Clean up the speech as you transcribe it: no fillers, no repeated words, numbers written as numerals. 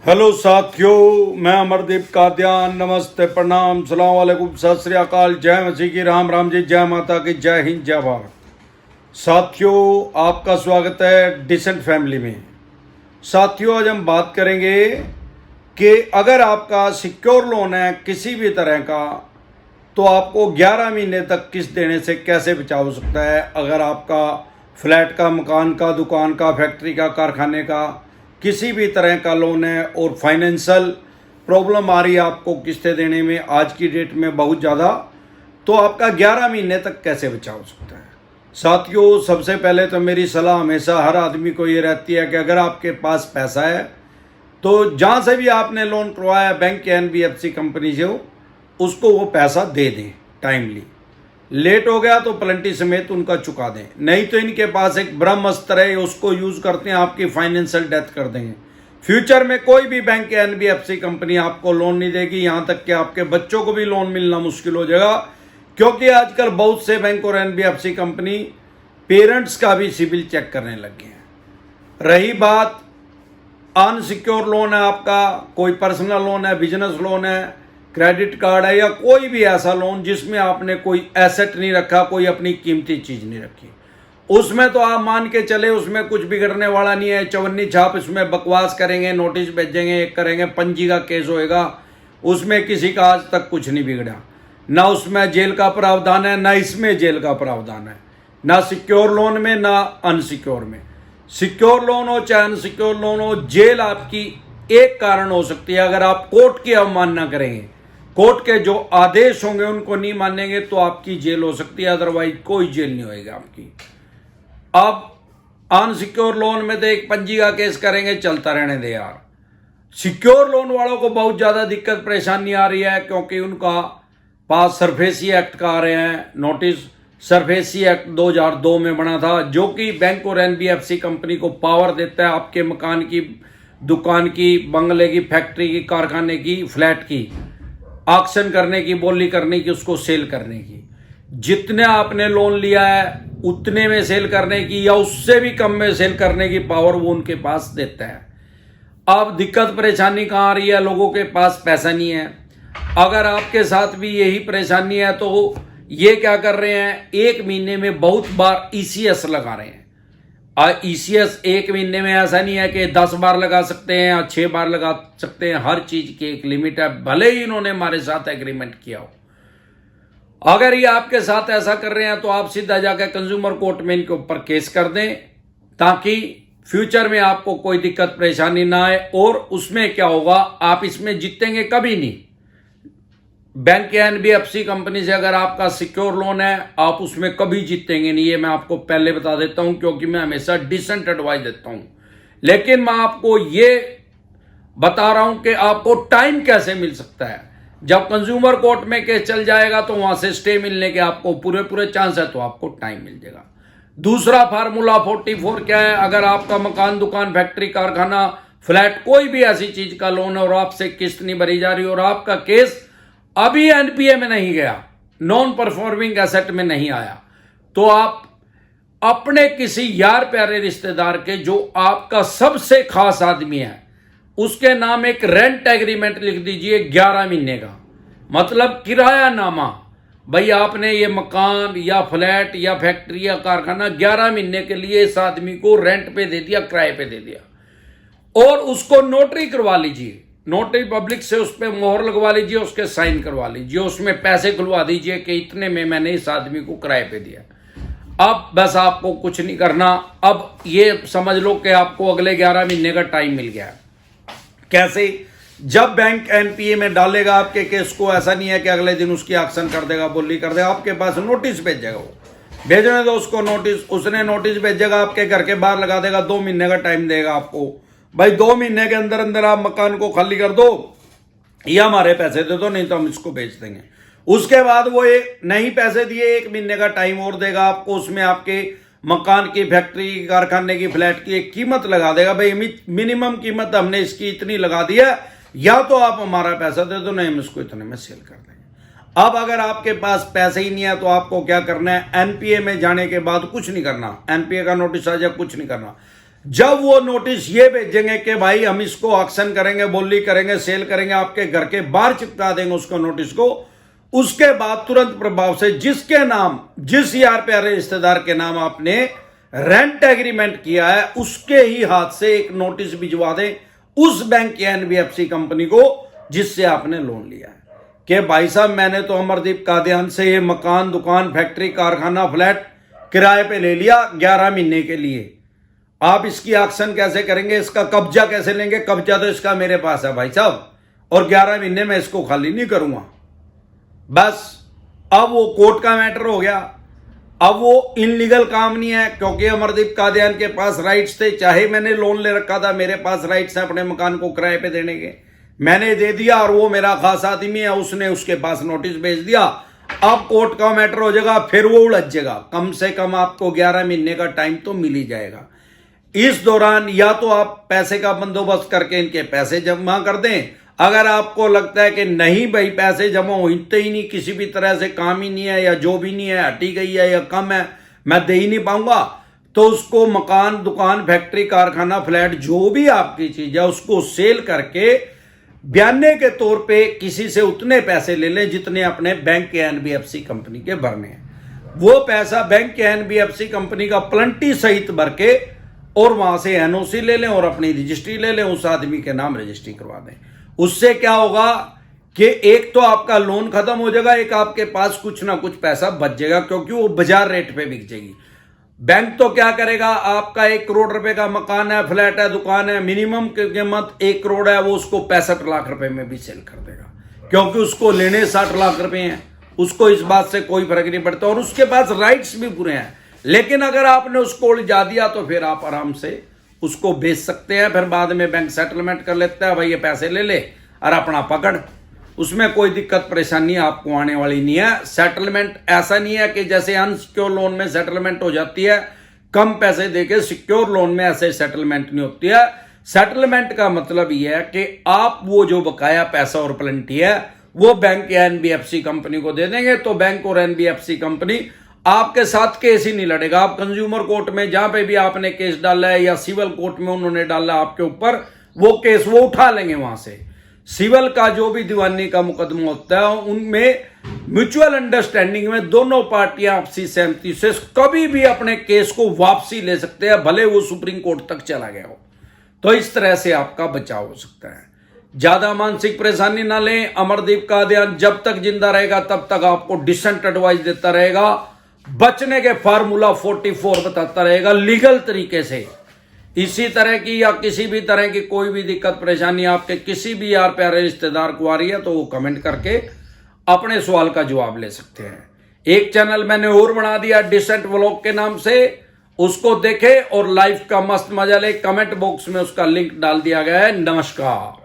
Hello साथियों, मैं अमरदीप कादियान। नमस्ते, प्रणाम, सलाम वालेकुम, सत श्री अकाल, जय मसीह की, राम राम जी, जय माता की, जय हिंद, जय भारत। साथियों, आपका स्वागत है डिसेंट फैमिली में। साथियों, आज हम बात करेंगे कि अगर आपका सिक्योर लोन है किसी भी तरह का, तो आपको 11 महीने तक किस्त देने से कैसे बचाव हो सकता है। अगर आपका फ्लैट का, मकान का, दुकान का, फैक्ट्री का, कारखाने का, किसी भी तरह का लोन है और फाइनेंशियल प्रॉब्लम आ रही है आपको किस्तें देने में आज की डेट में बहुत ज़्यादा, तो आपका 11 महीने तक कैसे बचाव हो सकता है। साथियों, सबसे पहले तो मेरी सलाह हमेशा हर आदमी को ये रहती है कि अगर आपके पास पैसा है तो जहाँ से भी आपने लोन करवाया, बैंक या एनबीएफसी कंपनी से हो, उसको वो पैसा दे दें टाइमली। लेट हो गया तो प्लेंटी समेत उनका चुका दें, नहीं तो इनके पास एक ब्रह्मास्त्र है, उसको यूज करते हैं, आपकी फाइनेंशियल डेथ कर देंगे। फ्यूचर में कोई भी बैंक या एनबीएफसी कंपनी आपको लोन नहीं देगी, यहां तक कि आपके बच्चों को भी लोन मिलना मुश्किल हो जाएगा, क्योंकि आजकल बहुत से बैंक और एनबीएफसी कंपनी पेरेंट्स का भी सिबिल चेक करने लग गए हैं। रही बात अनसिक्योर लोन है आपका, कोई पर्सनल लोन है, बिजनेस लोन है, क्रेडिट कार्ड है, या कोई भी ऐसा लोन जिसमें आपने कोई एसेट नहीं रखा, कोई अपनी कीमती चीज नहीं रखी, उसमें तो आप मान के चले उसमें कुछ बिगड़ने वाला नहीं है। चवन्नी छाप इसमें बकवास करेंगे, नोटिस भेजेंगे, एक करेंगे, पंजी का केस होएगा, उसमें किसी का आज तक कुछ नहीं बिगड़ा। ना उसमें जेल का प्रावधान है, ना इसमें जेल का प्रावधान है, ना सिक्योर लोन में ना अनसिक्योर में। सिक्योर लोन हो चाहे अनसिक्योर लोन हो, जेल आपकी एक कारण हो सकती है। अगर आप कोर्ट की अवमानना करेंगे, कोर्ट के जो आदेश होंगे उनको नहीं मानेंगे, तो आपकी जेल हो सकती है, अदरवाइज कोई जेल नहीं होएगी आपकी। अब अनसिक्योर लोन में तो एक पंजी का केस करेंगे, चलता रहने दे यार। सिक्योर लोन वालों को बहुत ज्यादा दिक्कत परेशानी आ रही है, क्योंकि उनका पास सरफेसी एक्ट का आ रहे हैं नोटिस। सरफेसी एक्ट 2002 में बना था, जो कि बैंक और एनबीएफसी कंपनी को पावर देता है आपके मकान की, दुकान की, बंगले की, फैक्ट्री की, कारखाने की, फ्लैट की ऑक्शन करने की, बोली करने की, उसको सेल करने की। जितने आपने लोन लिया है उतने में सेल करने की, या उससे भी कम में सेल करने की पावर वो उनके पास देता है। अब दिक्कत परेशानी कहाँ आ रही है, लोगों के पास पैसा नहीं है। अगर आपके साथ भी यही परेशानी है तो ये क्या कर रहे हैं, एक महीने में बहुत बार ईसीएस लगा रहे हैं। ईसीएस एक महीने में ऐसा नहीं है कि 10 बार लगा सकते हैं या 6 बार लगा सकते हैं, हर चीज की एक लिमिट है, भले ही इन्होंने हमारे साथ एग्रीमेंट किया हो। अगर ये आपके साथ ऐसा कर रहे हैं तो आप सीधा जाकर कंज्यूमर कोर्ट में इनके ऊपर केस कर दें, ताकि फ्यूचर में आपको कोई दिक्कत परेशानी ना आए। और उसमें क्या होगा, आप इसमें जीतेंगे कभी नहीं। बैंक या एनबीएफसी कंपनी से अगर आपका सिक्योर लोन है, आप उसमें कभी जीतेंगे नहीं, ये मैं आपको पहले बता देता हूं, क्योंकि मैं हमेशा डिसेंट एडवाइस देता हूं। लेकिन मैं आपको ये बता रहा हूं कि आपको टाइम कैसे मिल सकता है। जब कंज्यूमर कोर्ट में केस चल जाएगा तो वहां से स्टे मिलने के आपको पूरे पूरे चांस है, तो आपको टाइम मिल जाएगा। दूसरा फार्मूला 44 क्या है, अगर आपका मकान, दुकान, फैक्ट्री, कारखाना, फ्लैट, कोई भी ऐसी चीज का लोन है और आपसे किस्त नहीं भरी जा रही और आपका केस अभी एनपीए में नहीं गया, नॉन परफॉर्मिंग एसेट में नहीं आया, तो आप अपने किसी यार प्यारे रिश्तेदार के, जो आपका सबसे खास आदमी है, उसके नाम एक रेंट एग्रीमेंट लिख दीजिए 11 महीने का, मतलब किराया नामा। भाई आपने ये मकान या फ्लैट या फैक्ट्री या कारखाना 11 महीने के लिए इस आदमी को रेंट पे दे दिया, किराए पे दे दिया, और उसको नोटरी करवा लीजिए, नोटरी पब्लिक से उस पर मोहर लगवा लीजिए, उसके साइन करवा लीजिए, उसमें पैसे खुलवा दीजिए कि इतने में मैंने इस आदमी को किराए पे दिया। अब बस आपको कुछ नहीं करना, अब ये समझ लो कि आपको अगले 11 महीने का टाइम मिल गया है। कैसे? जब बैंक एनपीए में डालेगा आपके केस को, ऐसा नहीं है कि अगले दिन उसकी एक्शन कर देगा, बोली कर देगा, आपके पास नोटिस भेजेगा, वो भेजने दो उसको नोटिस, उसने नोटिस भेजेगा, आपके घर के बाहर लगा देगा, 2 महीने का टाइम देगा आपको। भाई 2 महीने के अंदर अंदर आप मकान को खाली कर दो या हमारे पैसे दे दो, नहीं तो हम इसको बेच देंगे। उसके बाद वो नहीं पैसे दिए, 1 महीने का टाइम और देगा आपको, उसमें आपके मकान की, फैक्ट्री, कारखाने की, फ्लैट की एक कीमत लगा देगा। भाई मिनिमम कीमत हमने इसकी इतनी लगा दी है, या तो आप हमारा पैसा दे दो, नहीं हम इसको इतने में सेल कर देंगे। अब अगर आपके पास पैसे ही नहीं है तो आपको क्या करना है, एनपीए में जाने के बाद कुछ नहीं करना, एनपीए का नोटिस आ जाए कुछ नहीं करना, जब वो नोटिस ये भेजेंगे कि भाई हम इसको ऑक्शन करेंगे, बोली करेंगे, सेल करेंगे, आपके घर के बाहर चिपका देंगे उसको नोटिस को, उसके बाद तुरंत प्रभाव से जिसके नाम, जिस यार प्यारे रिश्तेदार के नाम आपने रेंट एग्रीमेंट किया है, उसके ही हाथ से एक नोटिस भिजवा दें उस बैंक या एनबीएफसी कंपनी को जिससे आपने लोन लिया है कि भाई साहब मैंने तो अमरदीप कादियान से ये मकान, दुकान, फैक्ट्री, कारखाना, फ्लैट किराए पे ले लिया 11 महीने के लिए। आप इसकी ऑक्शन कैसे करेंगे, इसका कब्जा कैसे लेंगे? कब्जा तो इसका मेरे पास है भाई साहब, और 11 महीने में इसको खाली नहीं करूंगा। बस अब वो कोर्ट का मैटर हो गया। अब वो इनलीगल काम नहीं है, क्योंकि अमरदीप कादियान के पास राइट्स थे। चाहे मैंने लोन ले रखा था, मेरे पास राइट्स हैं अपने मकान को किराए पे देने के, मैंने दे दिया, और वो मेरा खास आदमी है, उसने उसके पास नोटिस भेज दिया। अब कोर्ट का मैटर हो जाएगा, फिर वो उलझ जाएगा। कम से कम आपको 11 महीने का टाइम तो मिल ही जाएगा। इस दौरान या तो आप पैसे का बंदोबस्त करके इनके पैसे जमा कर दें। अगर आपको लगता है कि नहीं भाई पैसे जमा होते ही नहीं, किसी भी तरह से काम ही नहीं है, या जो भी नहीं है हटी गई है या कम है, मैं दे ही नहीं पाऊंगा, तो उसको मकान, दुकान, फैक्ट्री, कारखाना, फ्लैट, जो भी आपकी चीज है उसको सेल करके बयाने के तौर पे किसी से उतने पैसे ले लें जितने अपने बैंक या एनबीएफसी कंपनी के भरने हैं। वो पैसा बैंक या एनबीएफसी कंपनी का प्लंटी सहित भर के और वहां से एनओसी ले लें और अपनी रजिस्ट्री ले लें, उस आदमी के नाम रजिस्ट्री करवा दें। उससे क्या होगा कि एक तो आपका लोन खत्म हो जाएगा, एक आपके पास कुछ ना कुछ पैसा बच जाएगा, क्योंकि वो बाजार रेट पे बिक जाएगी। बैंक तो क्या करेगा, आपका 1 करोड़ रुपए का मकान है, फ्लैट है, दुकान है, मिनिमम कीमत 1 करोड़ है, वो उसको 65 लाख रुपए में भी सेल कर देगा, क्योंकि उसको लेने 60 लाख रुपए हैं। उसको इस बात से कोई फर्क नहीं पड़ता, और उसके पास राइट्स भी पूरे हैं। लेकिन अगर आपने उसको उलझा दिया तो फिर आप आराम से उसको बेच सकते हैं। फिर बाद में बैंक सेटलमेंट कर लेता है, भाई ये पैसे ले ले और अपना पकड़। उसमें कोई दिक्कत परेशानी आपको आने वाली नहीं है। सेटलमेंट ऐसा नहीं है कि जैसे अनसिक्योर लोन में सेटलमेंट हो जाती है, कम पैसे देके सिक्योर लोन में ऐसे सेटलमेंट नहीं होती है। सेटलमेंट का मतलब यह है कि आप वो जो बकाया पैसा और प्लेंटी है वो बैंक या एनबीएफसी कंपनी को दे देंगे, तो बैंक और एनबीएफसी कंपनी आपके साथ केस ही नहीं लड़ेगा। आप कंज्यूमर कोर्ट में जहां पे भी आपने केस डाला है या सिविल कोर्ट में उन्होंने डाला आपके ऊपर, वो केस वो उठा लेंगे वहां से। सिविल का जो भी दीवानी का मुकदमा होता है उनमें म्यूचुअल अंडरस्टैंडिंग में दोनों पार्टियां आपसी सहमति से कभी भी अपने केस को वापसी ले सकते हैं, भले वो सुप्रीम कोर्ट तक चला गया हो। तो इस तरह से आपका बचाव हो सकता है। ज्यादा मानसिक परेशानी ना लें। अमरदीप कादियान जब तक जिंदा रहेगा तब तक आपको डिसेंट एडवाइस देता रहेगा, बचने के फार्मूला 44 बताता रहेगा लीगल तरीके से। इसी तरह की या किसी भी तरह की कोई भी दिक्कत परेशानी आपके किसी भी यार प्यारे रिश्तेदार को आ रही है तो वो कमेंट करके अपने सवाल का जवाब ले सकते हैं। एक चैनल मैंने और बना दिया डिसेंट व्लॉग के नाम से, उसको देखें और लाइफ का मस्त मजा ले। कमेंट बॉक्स में उसका लिंक डाल दिया गया है। नमस्कार।